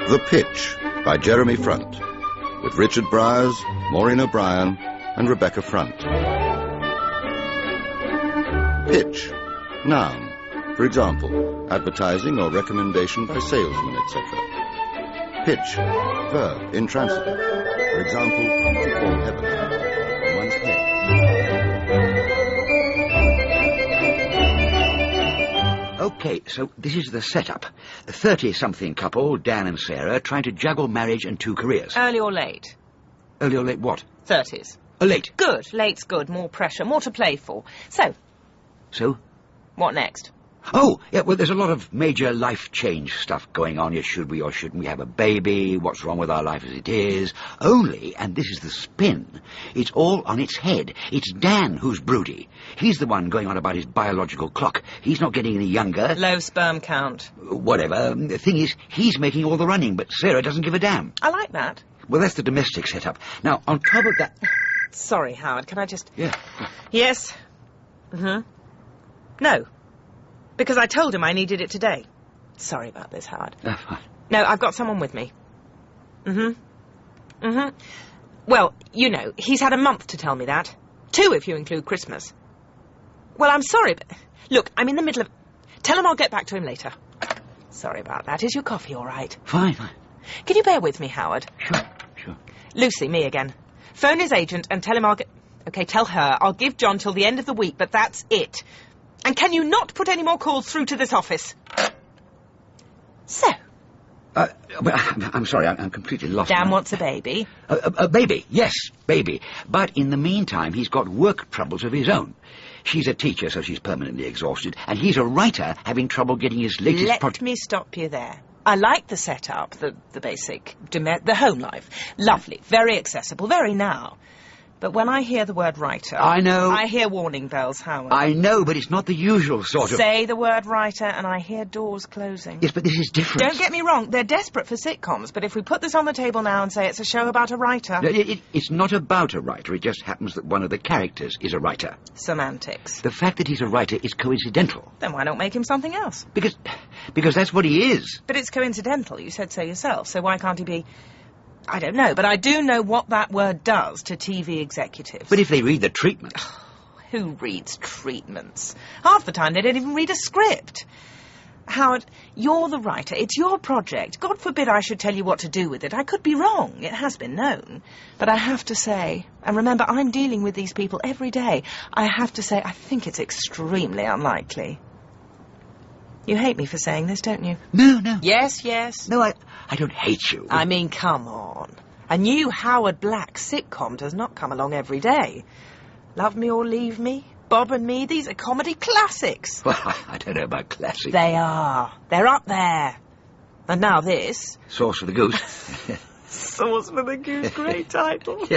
The Pitch by Jeremy Front, with Richard Briers, Maureen O'Brien and Rebecca Front. Pitch, noun. For example, advertising or recommendation by salesmen, etc. Pitch, verb, intransitive. For example, to fall heavily on one's head. Okay, so this is the setup. The 30-something couple, Dan and Sarah, trying to juggle marriage and 2 careers. Early or late? Early or late what? 30s. Late. Good. Late's good. More pressure. More to play for. So, what next? Oh, yeah, well, there's a lot of major life change stuff going on. Should we or shouldn't we have a baby? What's wrong with our life as it is? Only, and this is the spin, it's all on its head. It's Dan who's broody. He's the one going on about his biological clock. He's not getting any younger. Low sperm count. Whatever. The thing is, he's making all the running, but Sarah doesn't give a damn. I like that. Well, that's the domestic setup. Now, on top of that... Sorry, Howard, can I just... Yeah. Yes. No. Because I told him I needed it today. Sorry about this, Howard. Fine. No, I've got someone with me. Well, you know, he's had a month to tell me that. 2 if you include Christmas. Well, I'm sorry, but... Look, I'm in the middle of... Tell him I'll get back to him later. Sorry about that. Is your coffee all right? Fine. Can you bear with me, Howard? Sure. Lucy, me again. Phone his agent and tell him I'll get... OK, tell her I'll give John till the end of the week, but that's it. And can you not put any more calls through to this office? So? Well, I'm sorry, I'm completely lost. Dan wants a baby. A baby, yes, baby. But in the meantime, he's got work troubles of his own. She's a teacher, so she's permanently exhausted. And he's a writer, having trouble getting his latest Let me stop you there. I like the setup, the basic, the home life. Lovely, very accessible, very now. But when I hear the word writer... I know. I hear warning bells, Howard. I know, but it's not the usual sort of... Say the word writer and I hear doors closing. Yes, but this is different. Don't get me wrong, they're desperate for sitcoms, but if we put this on the table now and say it's a show about a writer... No, it's not about a writer, it just happens that one of the characters is a writer. Semantics. The fact that he's a writer is coincidental. Then why not make him something else? Because that's what he is. But it's coincidental, you said so yourself, so why can't he be... I don't know, but I do know what that word does to TV executives. But if they read the treatment... Who reads treatments? Half the time they don't even read a script. Howard, you're the writer. It's your project. God forbid I should tell you what to do with it. I could be wrong. It has been known. But I have to say, and remember, I'm dealing with these people every day, I have to say I think it's extremely unlikely. You hate me for saying this, don't you? No. Yes. No, I don't hate you. I mean, come on. A new Howard Black sitcom does not come along every day. Love Me or Leave Me, Bob and Me, these are comedy classics. Well, I don't know about classics. They are. They're up there. And now this. Sauce for the Goose. Sauce for the Goose, great title.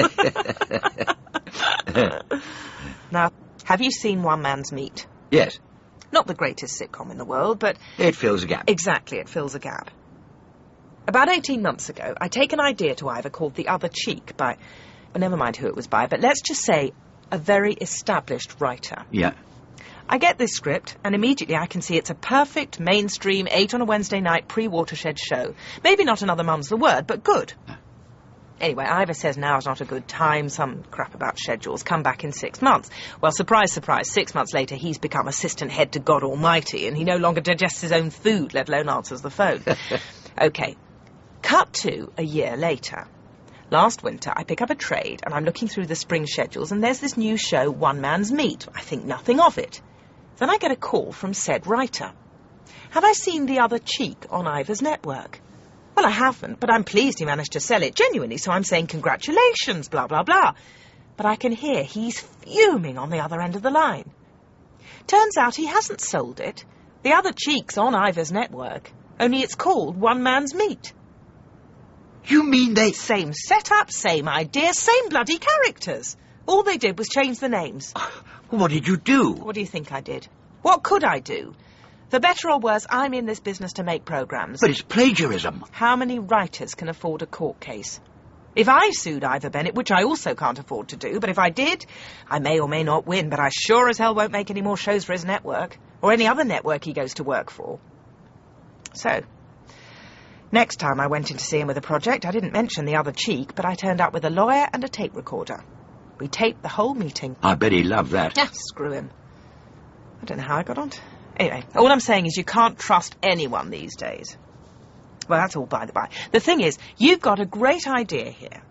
Now, have you seen One Man's Meat? Yes. Not the greatest sitcom in the world, but... It fills a gap. Exactly, it fills a gap. About 18 months ago, I take an idea to Ivor called The Other Cheek by... Well, never mind who it was by, but let's just say a very established writer. Yeah. I get this script, and immediately I can see it's a perfect, mainstream, 8 on a Wednesday night, pre-Watershed show. Maybe not another Mum's the word, but good. Anyway, Ivor says now's not a good time, some crap about schedules, come back in 6 months. Well, surprise, surprise, 6 months later he's become assistant head to God Almighty, and he no longer digests his own food, let alone answers the phone. OK, cut to a year later. Last winter, I pick up a trade, and I'm looking through the spring schedules, and there's this new show, One Man's Meat. I think nothing of it. Then I get a call from said writer. Have I seen The Other Cheek on Ivor's network? Well, I haven't, but I'm pleased he managed to sell it genuinely, so I'm saying congratulations, blah, blah, blah. But I can hear he's fuming on the other end of the line. Turns out he hasn't sold it. The Other Cheek's on Ivor's network, only it's called One Man's Meat. You mean they... Same setup, same idea, same bloody characters. All they did was change the names. What did you do? What do you think I did? What could I do? For better or worse, I'm in this business to make programmes. But it's plagiarism. How many writers can afford a court case? If I sued Ivor Bennett, which I also can't afford to do, but if I did, I may or may not win, but I sure as hell won't make any more shows for his network, or any other network he goes to work for. So, Next time I went in to see him with a project, I didn't mention the other cheek, but I turned up with a lawyer and a tape recorder. We taped the whole meeting. I bet he loved that. Yeah, screw him. I don't know how I got on. Anyway, all I'm saying is you can't trust anyone these days. Well, that's all by the by. The thing is, you've got a great idea here.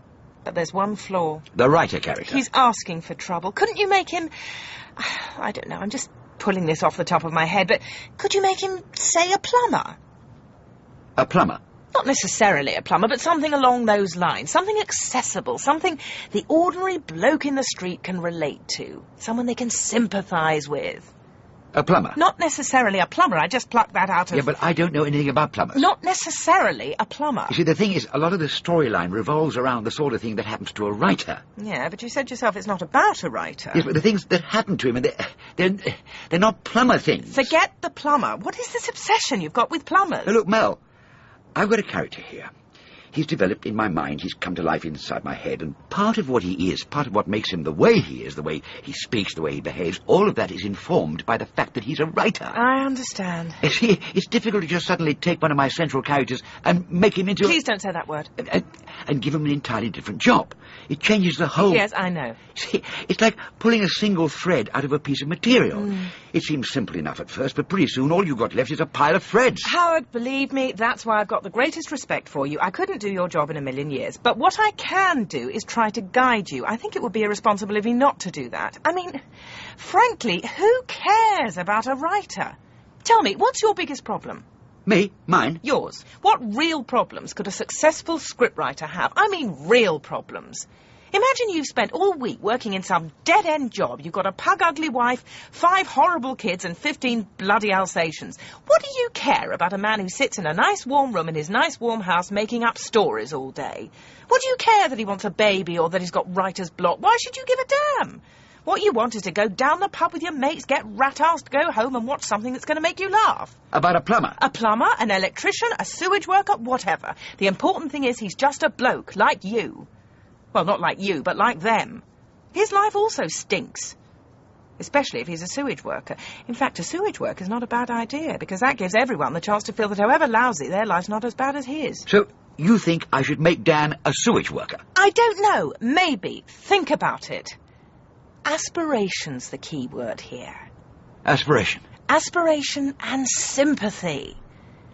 But there's one flaw. The writer character. He's asking for trouble. Couldn't you make him... I don't know, I'm just pulling this off the top of my head, but could you make him, say, a plumber? A plumber? Not necessarily a plumber, but something along those lines. Something accessible. Something the ordinary bloke in the street can relate to. Someone they can sympathise with. A plumber? Not necessarily a plumber. I just plucked that out of... Yeah, but I don't know anything about plumbers. Not necessarily a plumber. You see, the thing is, a lot of the storyline revolves around the sort of thing that happens to a writer. Yeah, but you said yourself it's not about a writer. Yes, but the things that happen to him, and they're not plumber things. Forget the plumber. What is this obsession you've got with plumbers? Now, look, Mel, I've got a character here. He's developed in my mind, he's come to life inside my head, and part of what he is, part of what makes him the way he is, the way he speaks, the way he behaves, all of that is informed by the fact that he's a writer. I understand. You see, it's difficult to just suddenly take one of my central characters and make him into... Please don't say that word. And give him an entirely different job. It changes the whole... Yes, I know. See, it's like pulling a single thread out of a piece of material. It seems simple enough at first, but pretty soon all you've got left is a pile of threads. Howard, believe me, that's why I've got the greatest respect for you. I couldn't do your job in a million years. But what I can do is try to guide you. I think it would be irresponsible of you not to do that. I mean, frankly, who cares about a writer? Tell me, what's your biggest problem? Me? Mine? Yours. What real problems could a successful scriptwriter have? I mean real problems. Imagine you've spent all week working in some dead-end job. You've got a pug-ugly wife, 5 horrible kids, and 15 bloody Alsatians. What do you care about a man who sits in a nice warm room in his nice warm house making up stories all day? What do you care that he wants a baby or that he's got writer's block? Why should you give a damn? What you want is to go down the pub with your mates, get rat-assed, go home and watch something that's going to make you laugh. About a plumber? A plumber, an electrician, a sewage worker, whatever. The important thing is he's just a bloke, like you. Well, not like you, but like them. His life also stinks. Especially if he's a sewage worker. In fact, a sewage worker's not a bad idea, because that gives everyone the chance to feel that however lousy, their life's not as bad as his. So, you think I should make Dan a sewage worker? I don't know. Maybe. Think about it. Aspiration's the key word here. Aspiration? Aspiration and sympathy.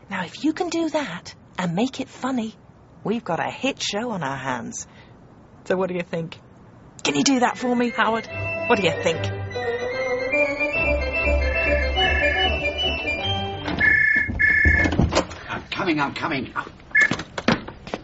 Now, if you can do that and make it funny, we've got a hit show on our hands. So what do you think? Can you do that for me, Howard? What do you think? I'm coming.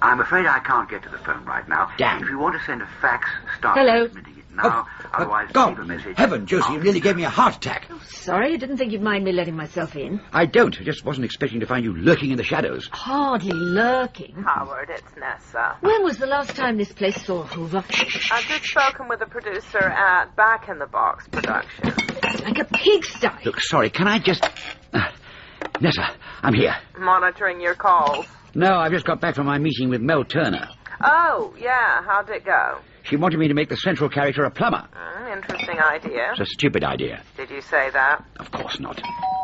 I'm afraid I can't get to the phone right now. Damn. If you want to send a fax, start transmitting it now. Otherwise, leave a message. Heaven, Josie, you nearly gave me a heart attack. Oh, sorry, I didn't think you'd mind me letting myself in. I don't. I just wasn't expecting to find you lurking in the shadows. Hardly lurking. Howard, it's Nessa. When was the last time this place saw Hoover? I've just spoken with the producer at Back in the Box Productions. It's like a pigsty. Look, sorry, can I just... Nessa, I'm here. Monitoring your calls. No, I've just got back from my meeting with Mel Turner. Oh, yeah, how'd it go? She wanted me to make the central character a plumber. Interesting idea. It's a stupid idea. Did you say that? Of course not.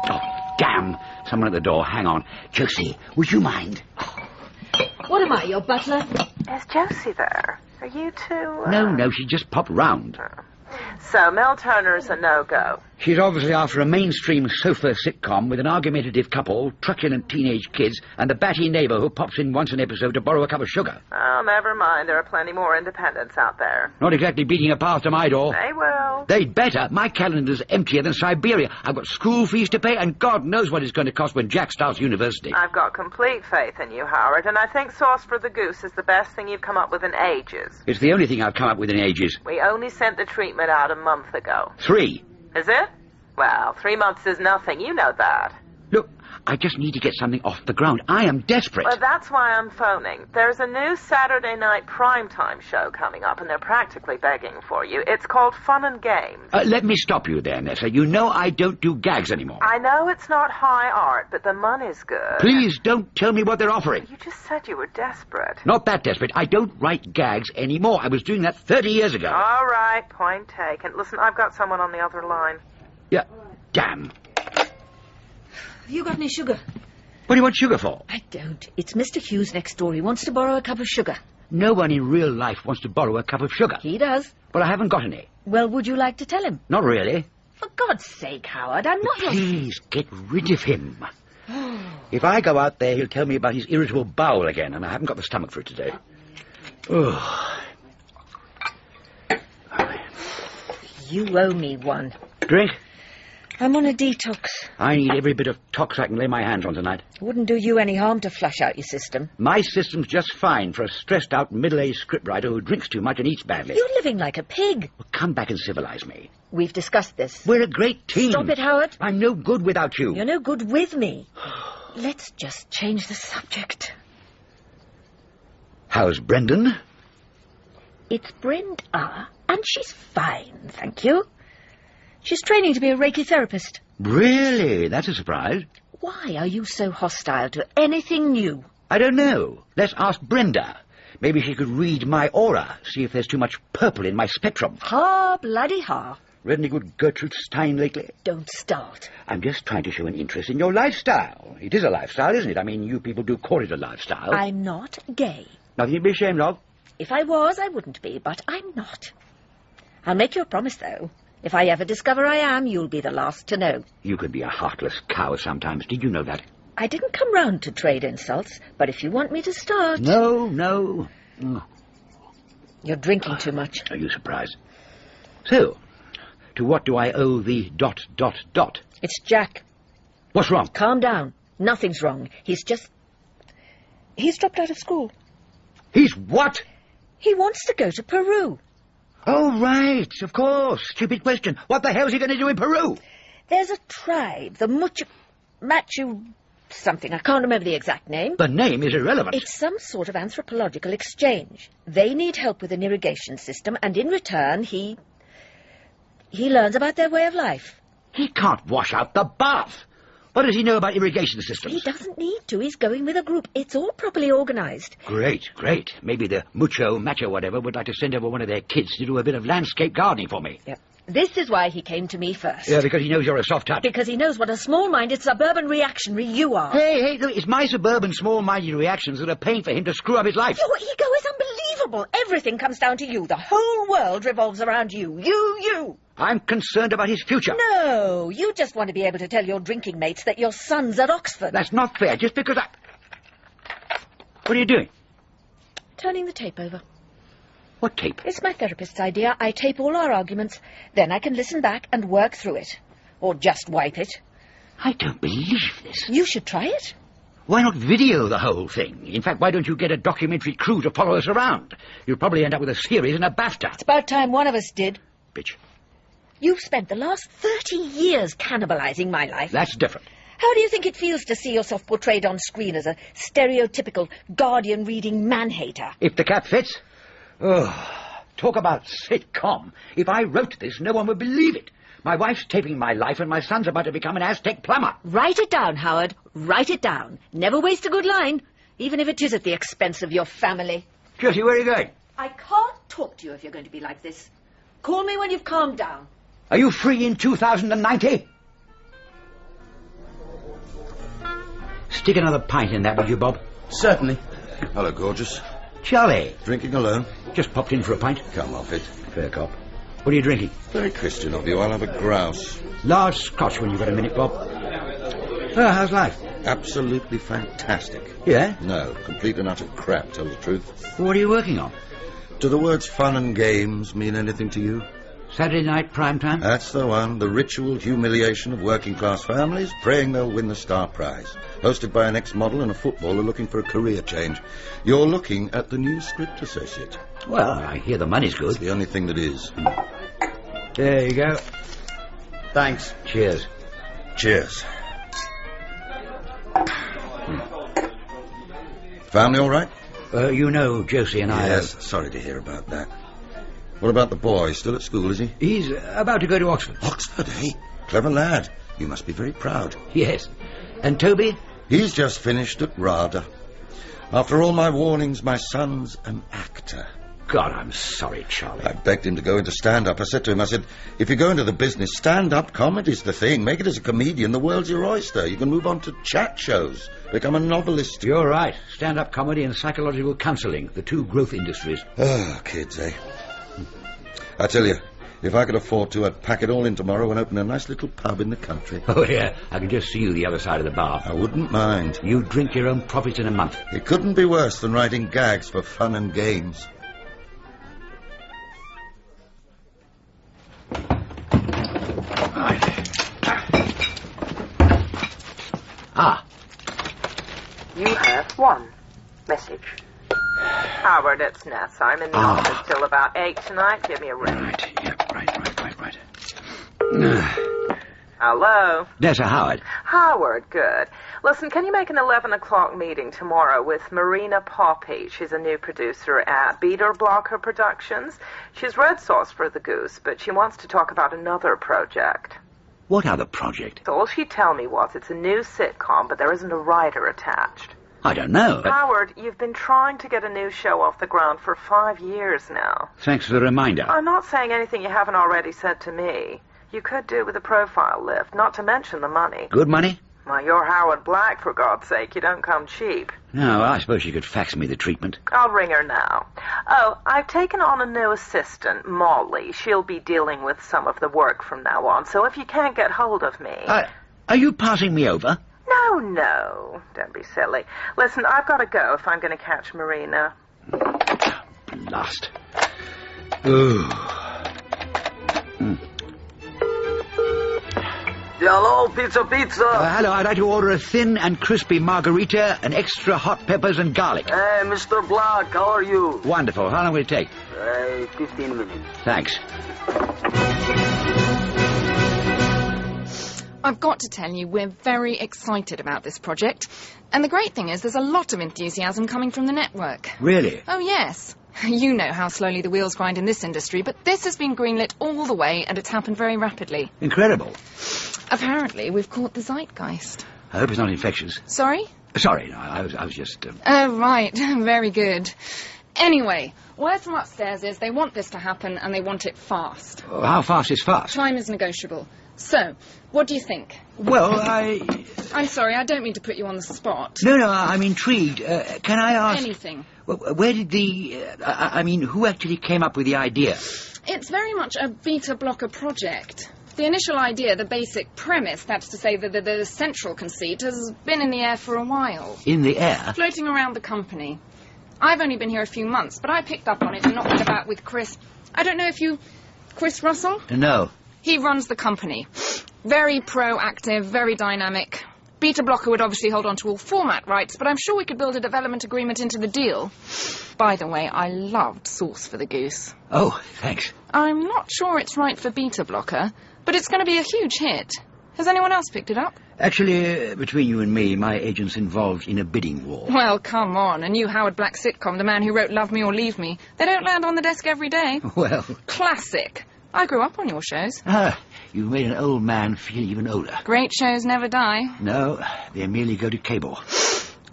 Oh, damn. Someone at the door. Hang on. Josie, would you mind? What am I, your butler? Is Josie there? Are you two... No, she just popped round. So, Mel Turner's a no-go. She's obviously after a mainstream sofa sitcom with an argumentative couple, truculent teenage kids, and the batty neighbour who pops in once an episode to borrow a cup of sugar. Oh, never mind. There are plenty more independents out there. Not exactly beating a path to my door. They will. They'd better. My calendar's emptier than Siberia. I've got school fees to pay, and God knows what it's going to cost when Jack starts university. I've got complete faith in you, Howard, and I think Sauce for the Goose is the best thing you've come up with in ages. It's the only thing I've come up with in ages. We only sent the treatment out a month ago. 3. Is it? Well, 3 months is nothing. You know that. Look, I just need to get something off the ground. I am desperate. Well, that's why I'm phoning. There's a new Saturday night primetime show coming up, and they're practically begging for you. It's called Fun and Games. Let me stop you there, Nessa. You know I don't do gags anymore. I know it's not high art, but the money's good. Please don't tell me what they're offering. You just said you were desperate. Not that desperate. I don't write gags anymore. I was doing that 30 years ago. All right, point taken. Listen, I've got someone on the other line. Yeah, damn. Have you got any sugar? What do you want sugar for? I don't. It's Mr. Hughes next door. He wants to borrow a cup of sugar. No one in real life wants to borrow a cup of sugar. He does. Well, I haven't got any. Well, would you like to tell him? Not really. For God's sake, Howard, I'm not... Please, get rid of him. If I go out there, he'll tell me about his irritable bowel again, and I haven't got the stomach for it today. Oh. You owe me one. Drink? I'm on a detox. I need every bit of tox I can lay my hands on tonight. Wouldn't do you any harm to flush out your system. My system's just fine for a stressed-out middle-aged scriptwriter who drinks too much and eats badly. You're living like a pig. Well, come back and civilize me. We've discussed this. We're a great team. Stop it, Howard. I'm no good without you. You're no good with me. Let's just change the subject. How's Brendan? It's Brenda, and she's fine, thank you. She's training to be a Reiki therapist. Really? That's a surprise. Why are you so hostile to anything new? I don't know. Let's ask Brenda. Maybe she could read my aura, see if there's too much purple in my spectrum. Ha, bloody ha. Read any good Gertrude Stein lately? Don't start. I'm just trying to show an interest in your lifestyle. It is a lifestyle, isn't it? I mean, you people do call it a lifestyle. I'm not gay. Nothing to be ashamed of. If I was, I wouldn't be, but I'm not. I'll make you a promise, though. If I ever discover I am, you'll be the last to know. You could be a heartless cow sometimes. Did you know that? I didn't come round to trade insults, but if you want me to start... No. You're drinking too much. Are you surprised? So, to what do I owe the ... It's Jack. What's wrong? Calm down. Nothing's wrong. He's dropped out of school. He's what? He wants to go to Peru. Oh, right, of course. Stupid question. What the hell's he going to do in Peru? There's a tribe, the Machu something. I can't remember the exact name. The name is irrelevant. It's some sort of anthropological exchange. They need help with an irrigation system, and in return, he learns about their way of life. He can't wash out the bath. What does he know about irrigation systems? He doesn't need to. He's going with a group. It's all properly organised. Great. Maybe the macho, whatever, would like to send over one of their kids to do a bit of landscape gardening for me. Yep. This is why he came to me first. Yeah, because he knows you're a soft touch. Because he knows what a small-minded suburban reactionary you are. Hey, look, it's my suburban small-minded reactions that are paying for him to screw up his life. Your ego is unbelievable. Everything comes down to you. The whole world revolves around you. You. I'm concerned about his future. No, you just want to be able to tell your drinking mates that your son's at Oxford. That's not fair, just because I... What are you doing? Turning the tape over. What tape? It's my therapist's idea. I tape all our arguments. Then I can listen back and work through it. Or just wipe it. I don't believe this. You should try it. Why not video the whole thing? In fact, why don't you get a documentary crew to follow us around? You'll probably end up with a series and a BAFTA. It's about time one of us did. Bitch. You've spent the last 30 years cannibalizing my life. That's different. How do you think it feels to see yourself portrayed on screen as a stereotypical Guardian-reading man-hater? If the cap fits? Oh, talk about sitcom. If I wrote this, no one would believe it. My wife's taping my life and my son's about to become an Aztec plumber. Write it down, Howard. Write it down. Never waste a good line, even if it is at the expense of your family. Josie, where are you going? I can't talk to you if you're going to be like this. Call me when you've calmed down. Are you free in 2090? Stick another pint in that, would you, Bob? Certainly. Hello, gorgeous. Charlie. Drinking alone? Just popped in for a pint. Come off it. Fair cop. What are you drinking? Very Christian of you. I'll have a grouse. Large scotch when you've got a minute, Bob. Oh, how's life? Absolutely fantastic. Yeah? No, complete and utter crap, tell the truth. What are you working on? Do the words fun and games mean anything to you? Saturday night prime time? That's the one. The ritual humiliation of working-class families, praying they'll win the star prize. Hosted by an ex-model and a footballer looking for a career change. You're looking at the new script associate. Well, I hear the money's good. It's the only thing that is. There you go. Thanks. Cheers. Cheers. Family all right? You know Josie and I... Yes, sorry to hear about that. What about the boy? Still at school, is he? He's about to go to Oxford. Oxford, eh? Clever lad. You must be very proud. Yes. And Toby? He's just finished at RADA. After all my warnings, my son's an actor. God, I'm sorry, Charlie. I begged him to go into stand-up. I said to him, if you go into the business, stand-up comedy's the thing. Make it as a comedian. The world's your oyster. You can move on to chat shows. Become a novelist. You're right. Stand-up comedy and psychological counselling, the two growth industries. Oh, kids, eh? I tell you, if I could afford to, I'd pack it all in tomorrow and open a nice little pub in the country. Oh, yeah. I can just see you the other side of the bar. I wouldn't mind. You drink your own profits in a month. It couldn't be worse than writing gags for fun and games. You have one message. Howard, it's Ness. I'm in the office till about 8 tonight. Give me a ring. Right, yeah, right. Hello? Nessa, Howard. Howard, good. Listen, can you make an 11 o'clock meeting tomorrow with Marina Poppy? She's a new producer at Beater Blocker Productions. She's red sauce for the goose, but she wants to talk about another project. What other project? So all she'd tell me was it's a new sitcom, but there isn't a writer attached. I don't know. Howard, you've been trying to get a new show off the ground for 5 years now. Thanks for the reminder. I'm not saying anything you haven't already said to me. You could do with a profile lift, not to mention the money. Good money? Well, you're Howard Black, for God's sake. You don't come cheap. No, I suppose you could fax me the treatment. I'll ring her now. Oh, I've taken on a new assistant, Molly. She'll be dealing with some of the work from now on, so if you can't get hold of me... Are you passing me over? No. Don't be silly. Listen, I've got to go if I'm going to catch Marina. Blast. Ooh. Hello, pizza. Hello, I'd like to order a thin and crispy margarita, and extra hot peppers and garlic. Hey, Mr. Black, how are you? Wonderful. How long will it take? 15 minutes. Thanks. I've got to tell you, we're very excited about this project. And the great thing is there's a lot of enthusiasm coming from the network. Really? Oh, yes. You know how slowly the wheels grind in this industry, but this has been greenlit all the way, and it's happened very rapidly. Incredible. Apparently, we've caught the zeitgeist. I hope it's not infectious. Sorry? Sorry, no, I was just... Oh, right. Very good. Anyway, word from upstairs is they want this to happen, and they want it fast. How fast is fast? Time is negotiable. So, what do you think? Well, I'm sorry, I don't mean to put you on the spot. No, I'm intrigued. Can I ask... Anything. Where did who actually came up with the idea? It's very much a beta blocker project. The initial idea, the basic premise, that's to say the central conceit, has been in the air for a while. In the air? Floating around the company. I've only been here a few months, but I picked up on it and knocked it about with Chris. I don't know if you... Chris Russell? No. He runs the company. Very proactive, very dynamic. Beta Blocker would obviously hold on to all format rights, but I'm sure we could build a development agreement into the deal. By the way, I loved Sauce for the Goose. Oh, thanks. I'm not sure it's right for Beta Blocker, but it's going to be a huge hit. Has anyone else picked it up? Actually, between you and me, my agent's involved in a bidding war. Well, come on. A new Howard Black sitcom, the man who wrote Love Me or Leave Me. They don't land on the desk every day. Well... Classic. I grew up on your shows. You've made an old man feel even older. Great shows never die. No, they merely go to cable.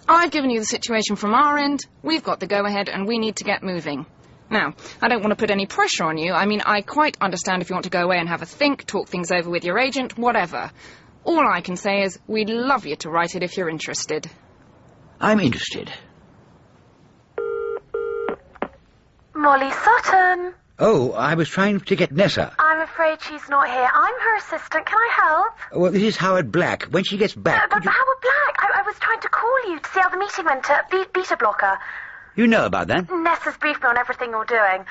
I've given you the situation from our end. We've got the go-ahead, and we need to get moving. Now, I don't want to put any pressure on you. I mean, I quite understand if you want to go away and have a think, talk things over with your agent, whatever. All I can say is we'd love you to write it if you're interested. I'm interested. Molly Sutton. Oh, I was trying to get Nessa. I'm afraid she's not here. I'm her assistant. Can I help? Well, this is Howard Black. When she gets back... But Howard Black, I was trying to call you to see how the meeting went at Beta Blocker. You know about that? Nessa's briefed me on everything you're doing.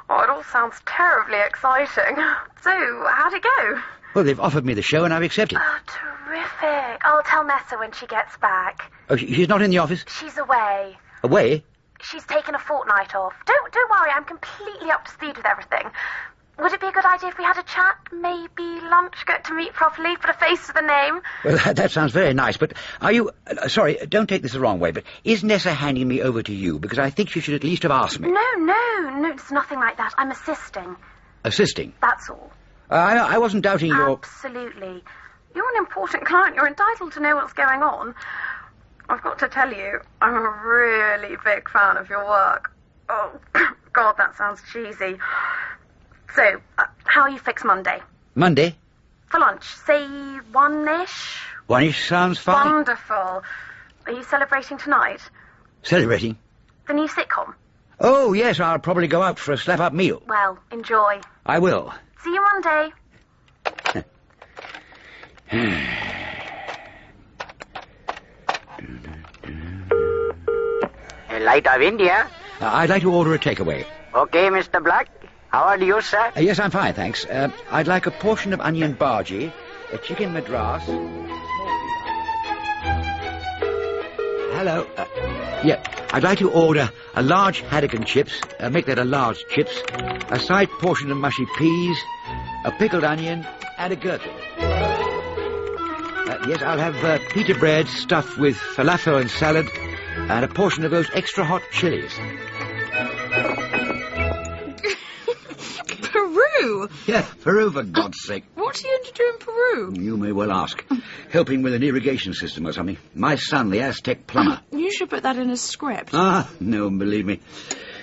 Oh, it all sounds terribly exciting. So, how'd it go? Well, they've offered me the show and I've accepted. Oh, terrific. I'll tell Nessa when she gets back. Oh, she's not in the office? She's away. Away? She's taken a fortnight off. Don't worry, I'm completely up to speed with everything. Would it be a good idea if we had a chat? Maybe lunch, get to meet properly, put a face to the name? Well, that sounds very nice, but are you... sorry, don't take this the wrong way, but is Nessa handing me over to you? Because I think she should at least have asked me. No, it's nothing like that. I'm assisting. Assisting? That's all. I wasn't doubting your... Absolutely. You're an important client. You're entitled to know what's going on. I've got to tell you, I'm a really big fan of your work. Oh, God, that sounds cheesy. So, how are you fixed Monday? Monday? For lunch, say 1-ish? 1-ish sounds fine. Wonderful. Are you celebrating tonight? Celebrating? The new sitcom? Oh, yes, I'll probably go out for a slap-up meal. Well, enjoy. I will. See you Monday. Light of India. I'd like to order a takeaway. Okay, Mr. Black. How are you, sir? Yes, I'm fine, thanks. I'd like a portion of onion bhaji, a chicken madras. Hello. Yeah, I'd like to order a large haddock and chips. Make that a large chips. A side portion of mushy peas, a pickled onion, and a gherkin. Yes, I'll have pita bread stuffed with falafel and salad, and a portion of those extra hot chilies. Peru? Yeah, Peru, for God's sake. What are you going to do in Peru? You may well ask. Helping with an irrigation system or something. My son, the Aztec plumber. You should put that in a script. Ah, no, believe me.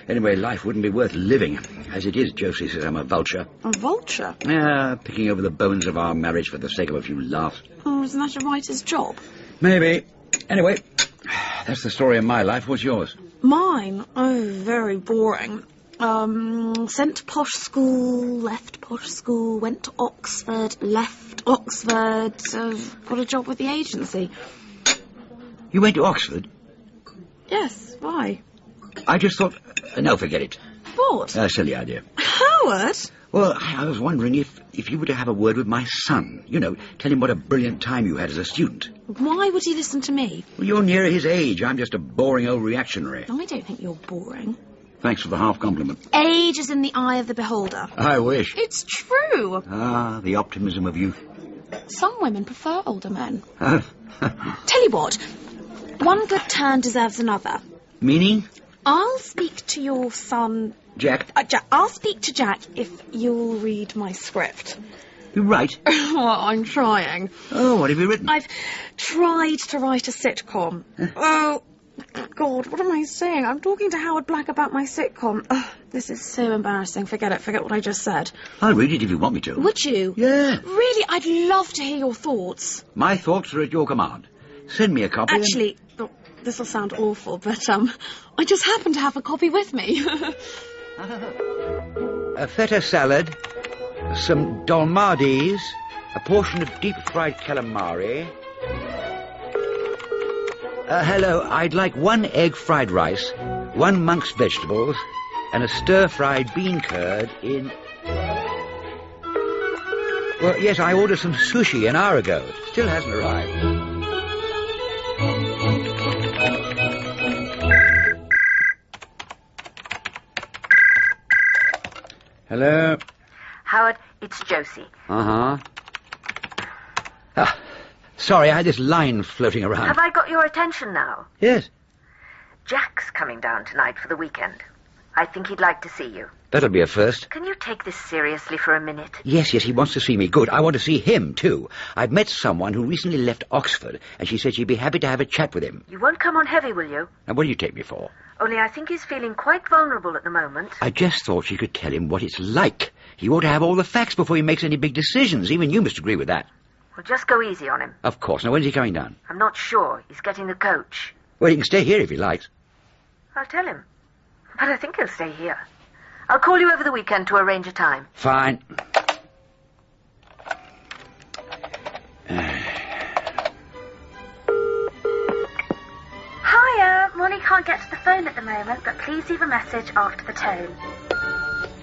Anyway, life wouldn't be worth living. As it is, Josie says I'm a vulture. A vulture? Picking over the bones of our marriage for the sake of a few laughs. Oh, isn't that a writer's job? Maybe. Anyway, that's the story of my life. What's yours? Mine? Oh, very boring. Sent to posh school, left posh school, went to Oxford, left Oxford, got a job with the agency. You went to Oxford? Yes, why? I just thought... no, forget it. What? Silly idea. Howard? Well, I was wondering if you were to have a word with my son. You know, tell him what a brilliant time you had as a student. Why would he listen to me? Well, you're nearer his age. I'm just a boring old reactionary. I don't think you're boring. Thanks for the half compliment. Age is in the eye of the beholder. I wish. It's true. Ah, the optimism of youth. Some women prefer older men. Tell you what, one good turn deserves another. Meaning? I'll speak to your son... Jack? Jack. I'll speak to Jack if you'll read my script. You write? Well, I'm trying. Oh, what have you written? I've tried to write a sitcom. Oh, God, what am I saying? I'm talking to Howard Black about my sitcom. This is so embarrassing. Forget it. Forget what I just said. I'll read it if you want me to. Would you? Yeah. Really, I'd love to hear your thoughts. My thoughts are at your command. Send me a copy. Actually, this will sound awful, but I just happen to have a copy with me. A feta salad, some dolmades, a portion of deep-fried calamari. Hello, I'd like 1 egg fried rice, 1 monk's vegetables, and a stir-fried bean curd in... Well, yes, I ordered some sushi an hour ago. Still hasn't arrived. Hello? Howard, it's Josie. Uh-huh. Sorry, I had this line floating around. Have I got your attention now? Yes. Jack's coming down tonight for the weekend. I think he'd like to see you. That'll be a first. Can you take this seriously for a minute? Yes, he wants to see me. Good. I want to see him, too. I've met someone who recently left Oxford, and she said she'd be happy to have a chat with him. You won't come on heavy, will you? And what do you take me for? Only I think he's feeling quite vulnerable at the moment. I just thought she could tell him what it's like. He ought to have all the facts before he makes any big decisions. Even you must agree with that. Well, just go easy on him. Of course. Now, when's he coming down? I'm not sure. He's getting the coach. Well, he can stay here if he likes. I'll tell him. But I think he'll stay here. I'll call you over the weekend to arrange a time. Fine. Hiya, Molly can't get to the phone at the moment, but please leave a message after the tone.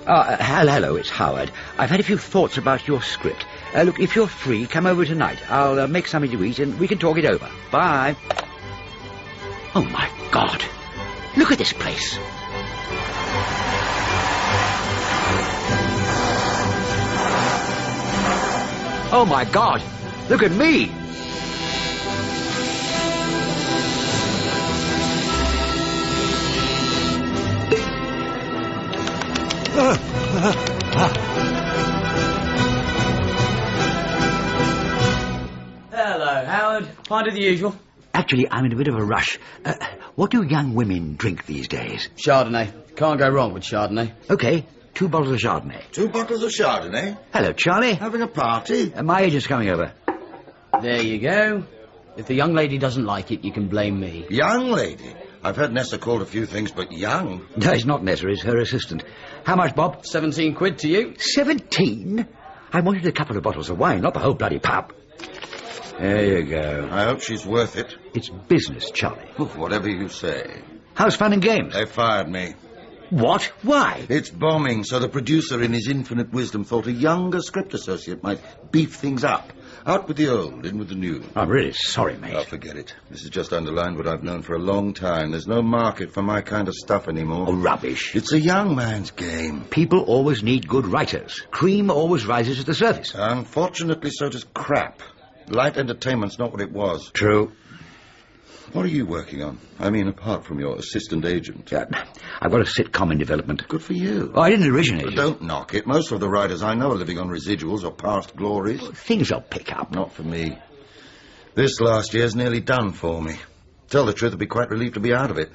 Hello, it's Howard. I've had a few thoughts about your script. Look, if you're free, come over tonight. I'll make something to eat and we can talk it over. Bye. Oh, my God. Look at this place. Oh, my God. Look at me. Hello, Howard. Finding the usual? Actually, I'm in a bit of a rush. What do young women drink these days? Chardonnay. Can't go wrong with Chardonnay. OK, 2 bottles of Chardonnay. 2 bottles of Chardonnay? Hello, Charlie. Having a party? My agent's coming over. There you go. If the young lady doesn't like it, you can blame me. Young lady? I've heard Nessa called a few things, but young? No, it's not Nessa, it's her assistant. How much, Bob? 17 quid to you. 17? I wanted a couple of bottles of wine, not the whole bloody pub. There you go. I hope she's worth it. It's business, Charlie. Oof, whatever you say. How's fun and games? They fired me. What? Why? It's bombing, so the producer in his infinite wisdom thought a younger script associate might beef things up. Out with the old, in with the new. I'm really sorry, mate. Oh, forget it. This has just underlined what I've known for a long time. There's no market for my kind of stuff anymore. Oh, rubbish. It's a young man's game. People always need good writers. Cream always rises to the surface. Unfortunately, so does crap. Light entertainment's not what it was. True. What are you working on? I mean, apart from your assistant agent. I've got a sitcom in development. Good for you. Oh, I didn't originate But it. don't knock it. Most of the writers I know are living on residuals or past glories. Things will pick up. Not for me. This last year's nearly done for me. Tell the truth, I'd be quite relieved to be out of it.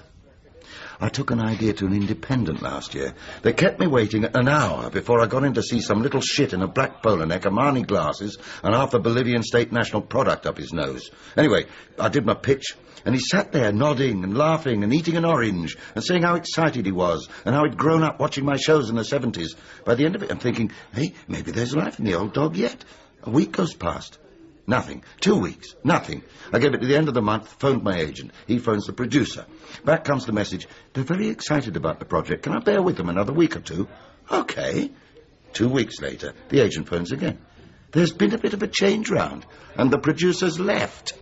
I took an idea to an independent last year. They kept me waiting an hour before I got in to see some little shit in a black polo neck, Armani glasses, and half the Bolivian state national product up his nose. Anyway, I did my pitch, and he sat there nodding and laughing and eating an orange and saying how excited he was and how he'd grown up watching my shows in the 70s. By the end of it, I'm thinking, hey, maybe there's life in the old dog yet. A week goes past. Nothing. 2 weeks. Nothing. I gave it to the end of the month, phoned my agent. He phones the producer. Back comes the message. They're very excited about the project. Can I bear with them another week or two? Okay. 2 weeks later, the agent phones again. There's been a bit of a change round, and the producer's left.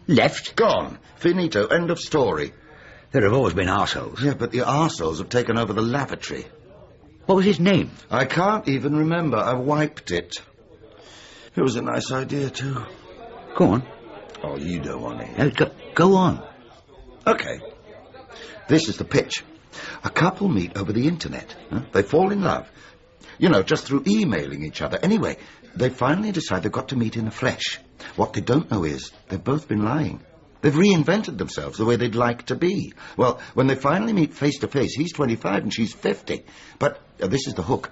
Left? Gone. Finito. End of story. There have always been arseholes. Yeah, but the arseholes have taken over the lavatory. What was his name? I can't even remember. I wiped it. It was a nice idea, too. Go on. Oh, you don't want it. Go on. Okay. This is the pitch. A couple meet over the internet. Huh? They fall in love. You know, just through emailing each other. Anyway, they finally decide they've got to meet in the flesh. What they don't know is they've both been lying. They've reinvented themselves the way they'd like to be. Well, when they finally meet face to face, he's 25 and she's 50. But this is the hook.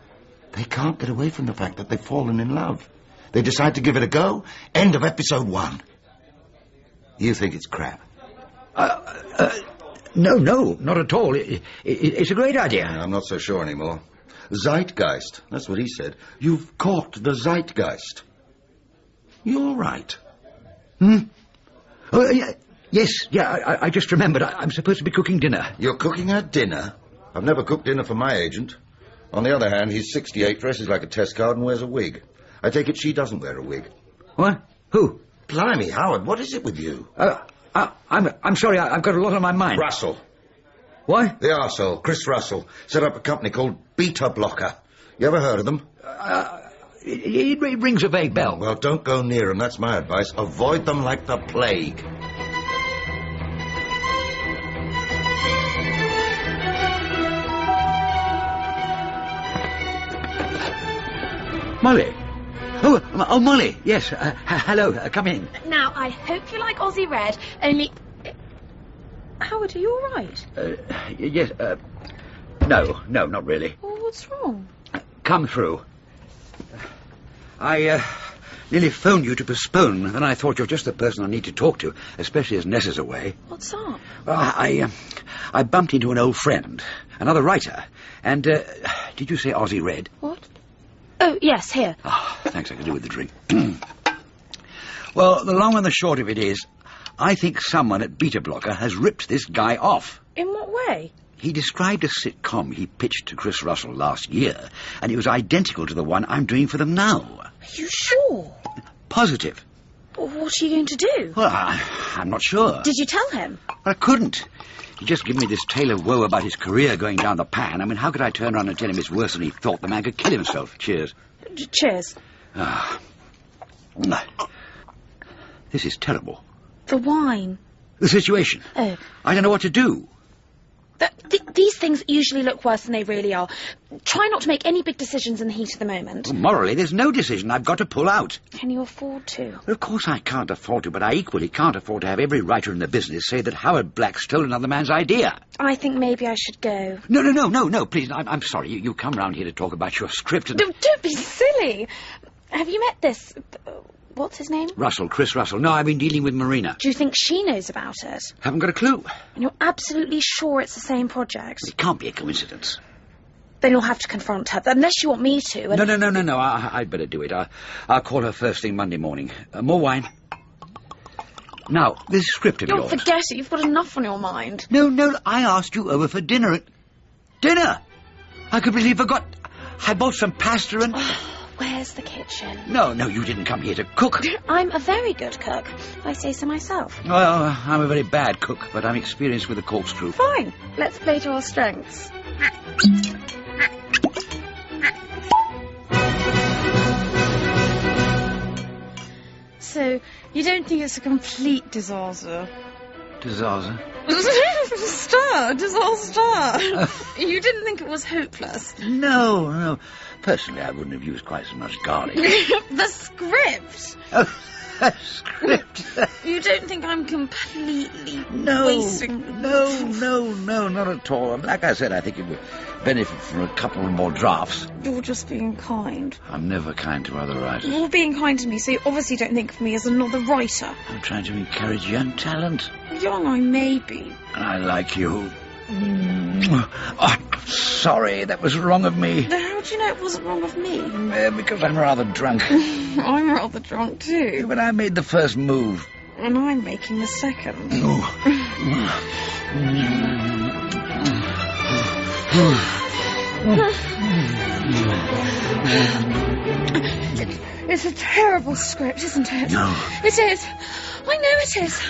They can't get away from the fact that they've fallen in love. They decide to give it a go. End of episode 1. You think it's crap? No, not at all. It's a great idea. I'm not so sure anymore. Zeitgeist. That's what he said. You've caught the zeitgeist. You're right. Oh, yes, I just remembered. I'm supposed to be cooking dinner. You're cooking her dinner? I've never cooked dinner for my agent. On the other hand, he's 68, dresses like a test card and wears a wig. I take it she doesn't wear a wig. What? Who? Blimey, Howard, what is it with you? I'm sorry, I've got a lot on my mind. Russell. What? The arsehole, Chris Russell, set up a company called Beta Blocker. You ever heard of them? It rings a vague bell. Well, don't go near them, that's my advice. Avoid them like the plague. Molly. Oh, Molly. Yes. Hello. Come in. Now, I hope you like Aussie Red, only... Howard, are you all right? Yes. No, not really. Well, what's wrong? Come through. I nearly phoned you to postpone, and I thought you're just the person I need to talk to, especially as Nessa's away. What's up? Well, I bumped into an old friend, another writer, and, did you say Aussie Red? What? Oh, yes, here. Oh, thanks, I can do with the drink. Well, the long and the short of it is, I think someone at Beta Blocker has ripped this guy off. In what way? He described a sitcom he pitched to Chris Russell last year, and it was identical to the one I'm doing for them now. Are you sure? Positive. Well, what are you going to do? Well, I'm not sure. Did you tell him? I couldn't. He just gave me this tale of woe about his career going down the pan. I mean, how could I turn around and tell him it's worse than he thought? The man could kill himself. Cheers. Cheers. This is terrible. The wine. The situation. Oh. I don't know what to do. These things usually look worse than they really are. Try not to make any big decisions in the heat of the moment. Well, morally, there's no decision. I've got to pull out. Can you afford to? Well, of course I can't afford to, but I equally can't afford to have every writer in the business say that Howard Black stole another man's idea. I think maybe I should go. No, please. I'm sorry. You come round here to talk about your script and... Don't be silly. Have you met this... What's his name? Russell, Chris Russell. No, I've been dealing with Marina. Do you think she knows about it? Haven't got a clue. And you're absolutely sure it's the same project? It can't be a coincidence. Then you'll have to confront her, unless you want me to. And... No. I'd better do it. I'll call her first thing Monday morning. More wine. Now, this script of yours... Don't forget it. You've got enough on your mind. No, I asked you over for dinner. Dinner? I completely forgot. I bought some pasta and... Where's the kitchen? No, you didn't come here to cook. I'm a very good cook, if I say so myself. Well, I'm a very bad cook, but I'm experienced with a corkscrew. Fine. Let's play to our strengths. So, you don't think it's a complete disaster? Disaster? Disaster. You didn't think it was hopeless? No. Personally, I wouldn't have used quite so much garlic. The script. Oh, the script. You don't think I'm completely wasting... No, not at all. Like I said, I think it would benefit from a couple more drafts. You're just being kind. I'm never kind to other writers. You're being kind to me, so you obviously don't think of me as another writer. I'm trying to encourage young talent. Young I may be. And I like you. Oh, sorry, that was wrong of me. How do you know it wasn't wrong of me? Because I'm rather drunk. I'm rather drunk too. But I made the first move. And I'm making the second. It's a terrible script, isn't it? No. It is. I know it is.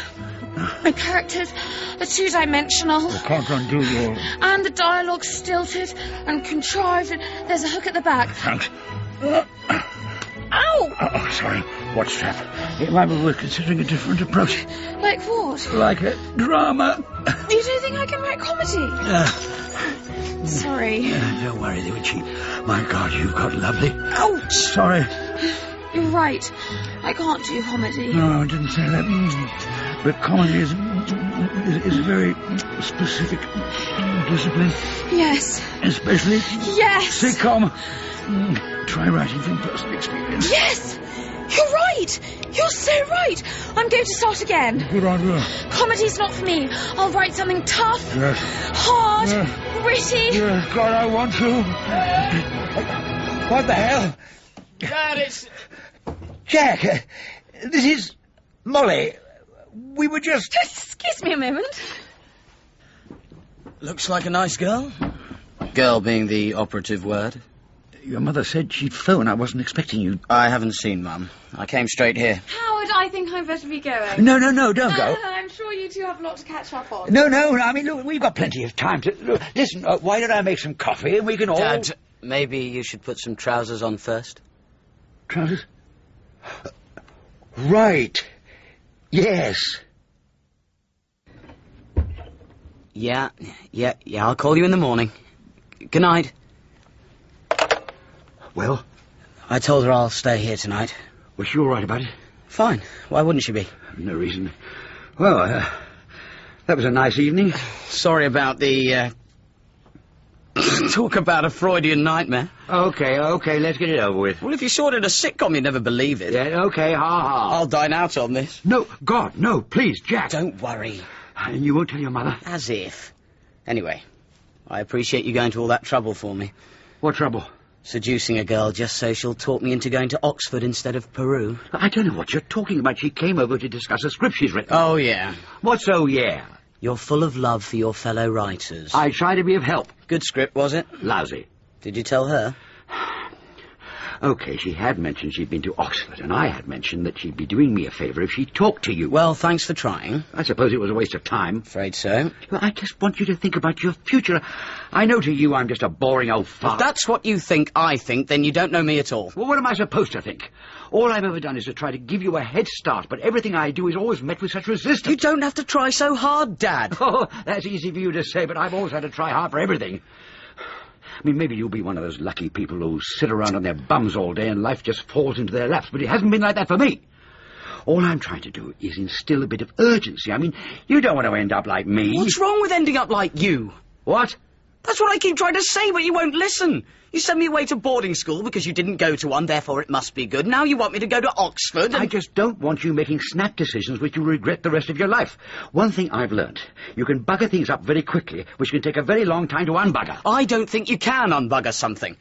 The characters are two-dimensional. I can't undo your... And the dialogue's stilted and contrived, and there's a hook at the back. Thanks. Ow! Oh, sorry. What's that? It might be worth considering a different approach. Like what? Like a drama. You don't think I can write comedy? Sorry. Don't worry, they were cheap. My God, you've got lovely... Ouch! Sorry. You're right. I can't do comedy. No, I didn't say that. But comedy is a very specific discipline. Yes. Especially... Yes. Sitcom. Try writing from personal experience. Yes! You're right! You're so right! I'm going to start again. Good idea. Comedy's not for me. I'll write something tough, Yes. hard, Yes. gritty. Yes, God, I want to. What the hell? Dad, it's... Jack, this is Molly. We were just... Excuse me a moment. Looks like a nice girl. Girl being the operative word. Your mother said she'd phone. I wasn't expecting you. I haven't seen Mum. I came straight here. Howard, I think I'd better be going. No, don't go. I'm sure you two have a lot to catch up on. No, I mean, look, we've got plenty of time to... Look, listen, why don't I make some coffee and we can all... Dad, maybe you should put some trousers on first. Trousers? Right. Yes. Yeah, I'll call you in the morning. Good night. Well? I told her I'll stay here tonight. Was she all right about it? Fine. Why wouldn't she be? No reason. Well, that was a nice evening. Sorry about the, talk about a Freudian nightmare. Okay, let's get it over with. Well, if you saw it in a sitcom, you'd never believe it. Yeah, okay, ha. I'll dine out on this. No, God, no, please, Jack. Don't worry. And you won't tell your mother? As if. Anyway, I appreciate you going to all that trouble for me. What trouble? Seducing a girl just so she'll talk me into going to Oxford instead of Peru. I don't know what you're talking about. She came over to discuss a script she's written. Oh, yeah. What's oh, yeah? You're full of love for your fellow writers. I try to be of help. Good script, was it? Lousy. Did you tell her? OK, she had mentioned she'd been to Oxford, and I had mentioned that she'd be doing me a favour if she talked to you. Well, thanks for trying. I suppose it was a waste of time. Afraid so. Well, I just want you to think about your future. I know to you I'm just a boring old fart. If that's what you think I think, then you don't know me at all. Well, what am I supposed to think? All I've ever done is to try to give you a head start, but everything I do is always met with such resistance. You don't have to try so hard, Dad. Oh, that's easy for you to say, but I've always had to try hard for everything. I mean, maybe you'll be one of those lucky people who sit around on their bums all day and life just falls into their laps, but it hasn't been like that for me. All I'm trying to do is instill a bit of urgency. I mean, you don't want to end up like me. What's wrong with ending up like you? What? That's what I keep trying to say, but you won't listen. You sent me away to boarding school because you didn't go to one, therefore it must be good. Now you want me to go to Oxford and... I just don't want you making snap decisions which you regret the rest of your life. One thing I've learnt, you can bugger things up very quickly, which can take a very long time to unbugger. I don't think you can unbugger something.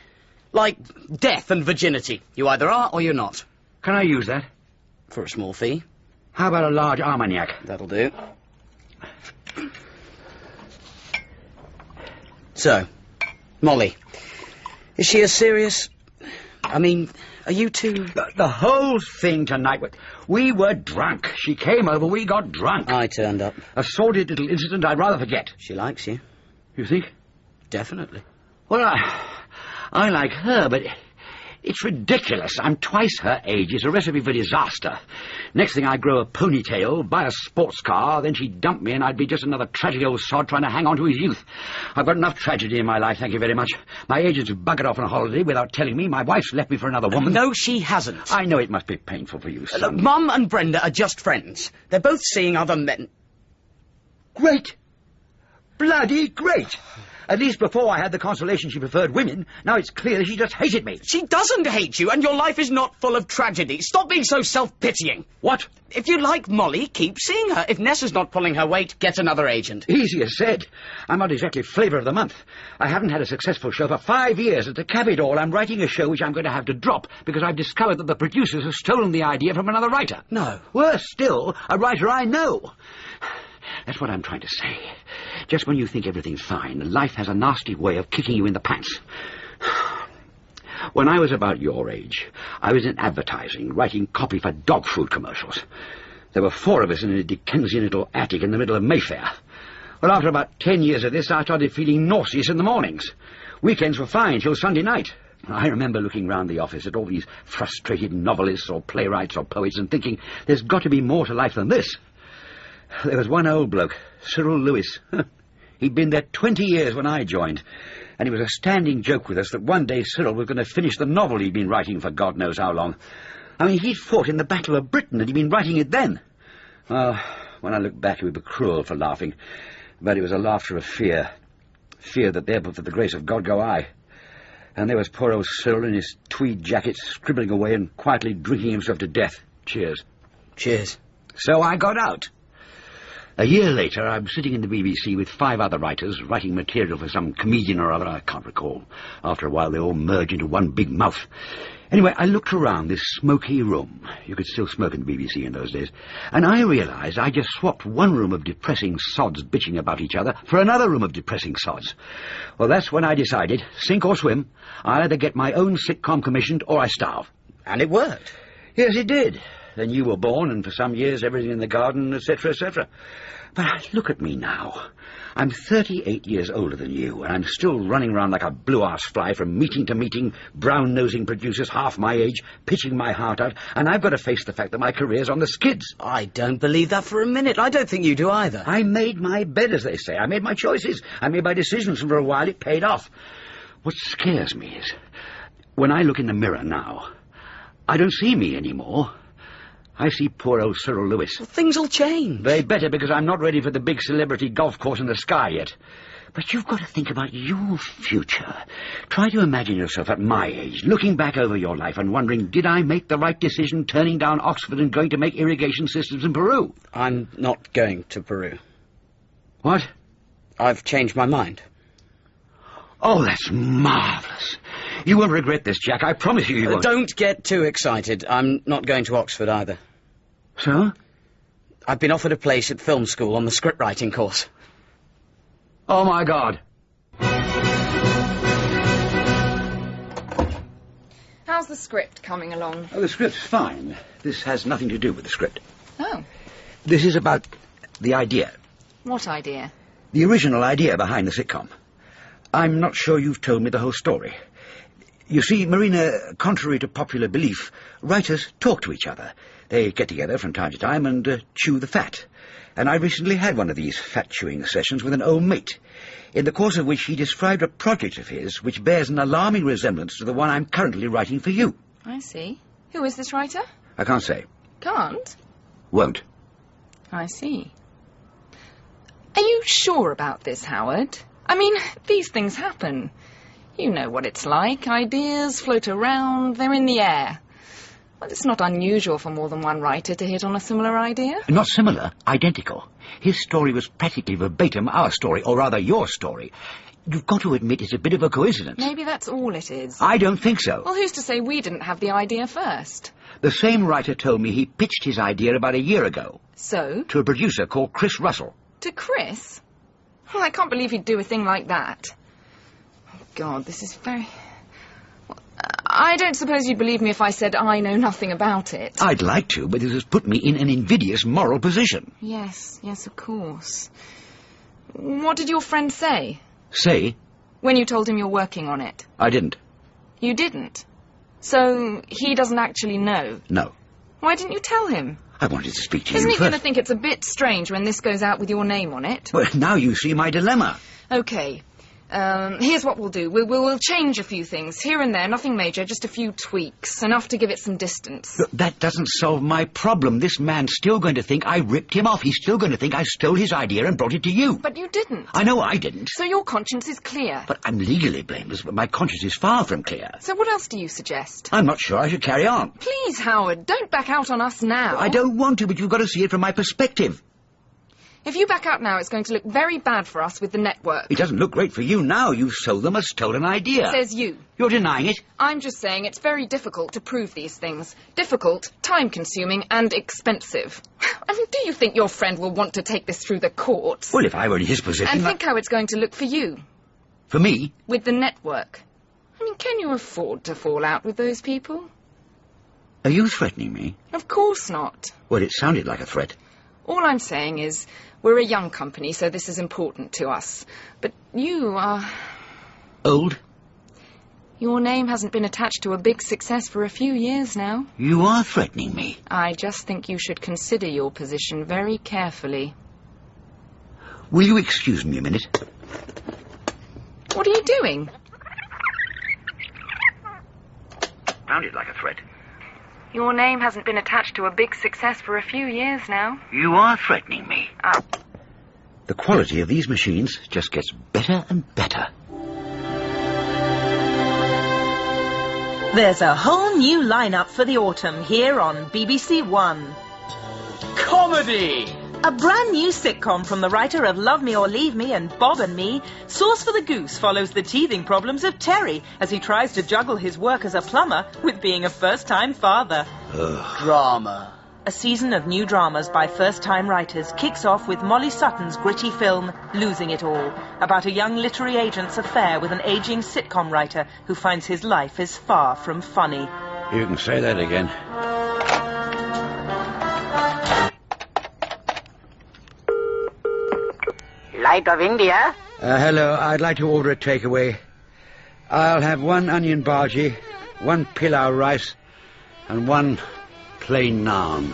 Like death and virginity. You either are or you're not. Can I use that? For a small fee. How about a large Armagnac? That'll do. So, Molly, is she as serious? I mean, are you two... The whole thing tonight, we were drunk. She came over, we got drunk. I turned up. A sordid little incident I'd rather forget. She likes you. You think? Definitely. Well, I like her, but it's ridiculous. I'm twice her age. It's a recipe for disaster. Next thing I grow a ponytail, buy a sports car, then she'd dump me and I'd be just another tragic old sod trying to hang on to his youth. I've got enough tragedy in my life, thank you very much. My agent's buggered off on a holiday without telling me. My wife's left me for another woman. No, she hasn't. I know it must be painful for you, son. Look, Mum and Brenda are just friends. They're both seeing other men. Great. Bloody great. At least before I had the consolation she preferred women, now it's clear she just hated me. She doesn't hate you, and your life is not full of tragedy. Stop being so self-pitying. What? If you like Molly, keep seeing her. If Nessa's not pulling her weight, get another agent. Easier said. I'm not exactly flavour of the month. I haven't had a successful show for 5 years. And to cap it all, I'm writing a show which I'm going to have to drop because I've discovered that the producers have stolen the idea from another writer. No. Worse still, a writer I know. That's what I'm trying to say. Just when you think everything's fine, life has a nasty way of kicking you in the pants. When I was about your age, I was in advertising, writing copy for dog food commercials. There were 4 of us in a Dickensian little attic in the middle of Mayfair. Well, after about 10 years of this, I started feeling nauseous in the mornings. Weekends were fine till Sunday night. I remember looking round the office at all these frustrated novelists or playwrights or poets and thinking, there's got to be more to life than this. There was one old bloke, Cyril Lewis. He'd been there 20 years when I joined, and it was a standing joke with us that one day Cyril was going to finish the novel he'd been writing for God knows how long. I mean, he'd fought in the Battle of Britain, and he'd been writing it then. Oh, when I look back, it would be cruel for laughing, but it was a laughter of fear. Fear that there but for the grace of God go I. And there was poor old Cyril in his tweed jacket, scribbling away and quietly drinking himself to death. Cheers. Cheers. So I got out. A year later, I'm sitting in the BBC with 5 other writers, writing material for some comedian or other, I can't recall. After a while, they all merge into one big mouth. Anyway, I looked around this smoky room. You could still smoke in the BBC in those days. And I realised I just swapped one room of depressing sods bitching about each other for another room of depressing sods. Well, that's when I decided, sink or swim, I'll either get my own sitcom commissioned or I starve. And it worked. Yes, it did. Then you were born, and for some years everything in the garden, etc., etc. But look at me now. I'm 38 years older than you, and I'm still running around like a blue-ass fly from meeting to meeting, brown-nosing producers half my age, pitching my heart out, and I've got to face the fact that my career's on the skids. I don't believe that for a minute. I don't think you do either. I made my bed, as they say. I made my choices. I made my decisions, and for a while it paid off. What scares me is, when I look in the mirror now, I don't see me anymore. I see poor old Cyril Lewis. Well, things will change. They better, because I'm not ready for the big celebrity golf course in the sky yet. But you've got to think about your future. Try to imagine yourself at my age, looking back over your life and wondering, did I make the right decision turning down Oxford and going to make irrigation systems in Peru? I'm not going to Peru. What? I've changed my mind. Oh, that's marvellous. You won't regret this, Jack. I promise you won't. Don't get too excited. I'm not going to Oxford either. So? I've been offered a place at film school on the script writing course. Oh, my God. how's the script coming along? Oh, the script's fine. This has nothing to do with the script. Oh. This is about the idea. What idea? The original idea behind the sitcom. I'm not sure you've told me the whole story. You see, Marina, contrary to popular belief, writers talk to each other. They get together from time to time and chew the fat. And I recently had one of these fat-chewing sessions with an old mate, in the course of which he described a project of his which bears an alarming resemblance to the one I'm currently writing for you. I see. Who is this writer? I can't say. Can't? Won't. I see. Are you sure about this, Howard? I mean, these things happen. You know what it's like. Ideas float around, they're in the air. Well, it's not unusual for more than one writer to hit on a similar idea. Not similar, identical. His story was practically verbatim our story, or rather your story. You've got to admit it's a bit of a coincidence. Maybe that's all it is. I don't think so. Well, who's to say we didn't have the idea first? The same writer told me he pitched his idea about a year ago. So? To a producer called Chris Russell. To Chris? Well, I can't believe he'd do a thing like that. Oh, God, this is very... I don't suppose you'd believe me if I said I know nothing about it. I'd like to, but this has put me in an invidious moral position. Yes, of course. What did your friend say? Say? When you told him you're working on it. I didn't. You didn't? So he doesn't actually know? No. Why didn't you tell him? I wanted to speak to you Isn't he first. going to think it's a bit strange when this goes out with your name on it? Well, now you see my dilemma. OK. Here's what we'll do. We'll change a few things. Here and there, nothing major, just a few tweaks. Enough to give it some distance. Look, that doesn't solve my problem. This man's still going to think I ripped him off. He's still going to think I stole his idea and brought it to you. But you didn't. I know I didn't. So your conscience is clear. But I'm legally blameless, but my conscience is far from clear. So what else do you suggest? I'm not sure I should carry on. Please, Howard, don't back out on us now. I don't want to, but you've got to see it from my perspective. If you back out now, it's going to look very bad for us with the network. It doesn't look great for you now. You've sold them a stolen idea. Says you. You're denying it. I'm just saying it's very difficult to prove these things. Difficult, time-consuming, and expensive. I mean, do you think your friend will want to take this through the courts? Well, if I were in his position... And think how it's going to look for you. For me? With the network. I mean, can you afford to fall out with those people? Are you threatening me? Of course not. Well, it sounded like a threat. All I'm saying is, we're a young company, so this is important to us. But you are... Old? Your name hasn't been attached to a big success for a few years now. You are threatening me. I just think you should consider your position very carefully. Will you excuse me a minute? What are you doing? Sounded like a threat. Your name hasn't been attached to a big success for a few years now. You are threatening me. Oh. The quality of these machines just gets better and better. There's a whole new lineup for the autumn here on BBC One. Comedy! A brand new sitcom from the writer of Love Me or Leave Me and Bob and Me, Sauce for the Goose follows the teething problems of Terry as he tries to juggle his work as a plumber with being a first-time father. Drama. A season of new dramas by first-time writers kicks off with Molly Sutton's gritty film, Losing It All, about a young literary agent's affair with an aging sitcom writer who finds his life is far from funny. You can say that again. Light of India? Hello, I'd like to order a takeaway. I'll have 1 onion bhaji, 1 pilau rice, and 1 plain naan.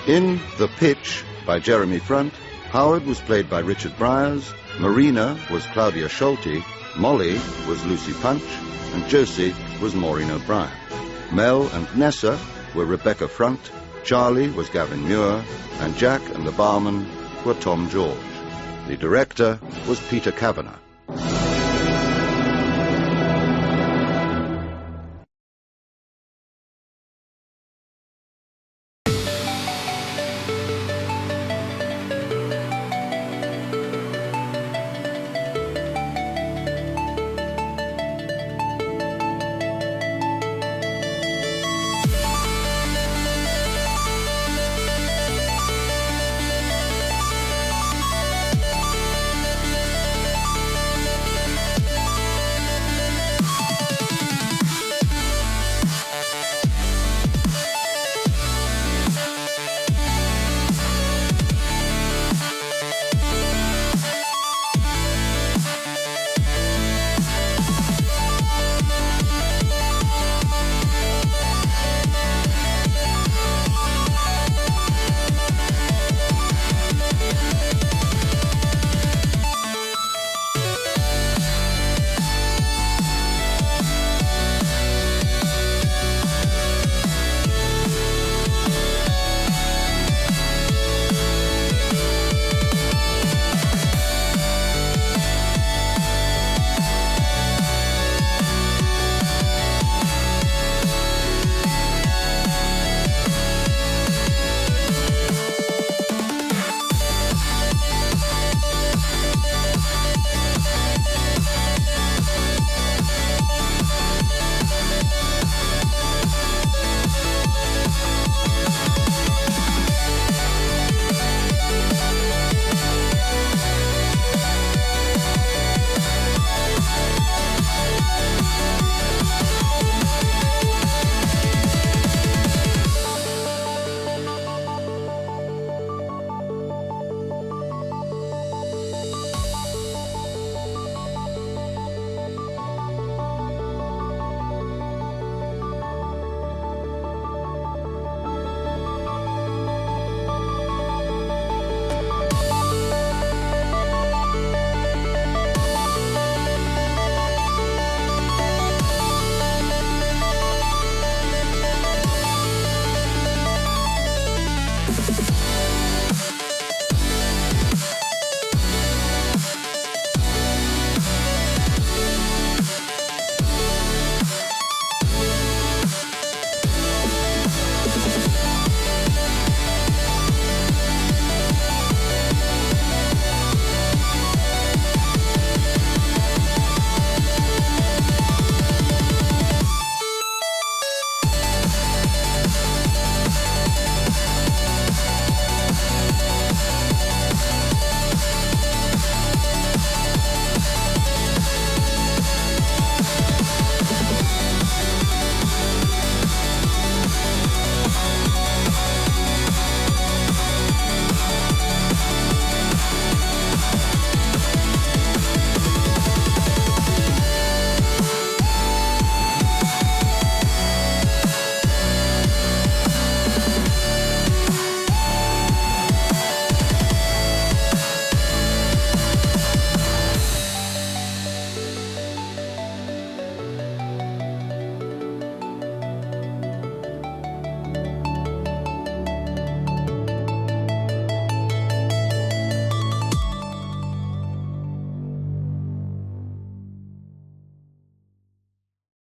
In The Pitch, by Jeremy Front, Howard was played by Richard Briers, Marina was Claudia Schulte, Molly was Lucy Punch, and Josie was Maureen O'Brien. Mel and Nessa were Rebecca Front, Charlie was Gavin Muir, and Jack and the barman were Tom George. The director was Peter Kavanagh.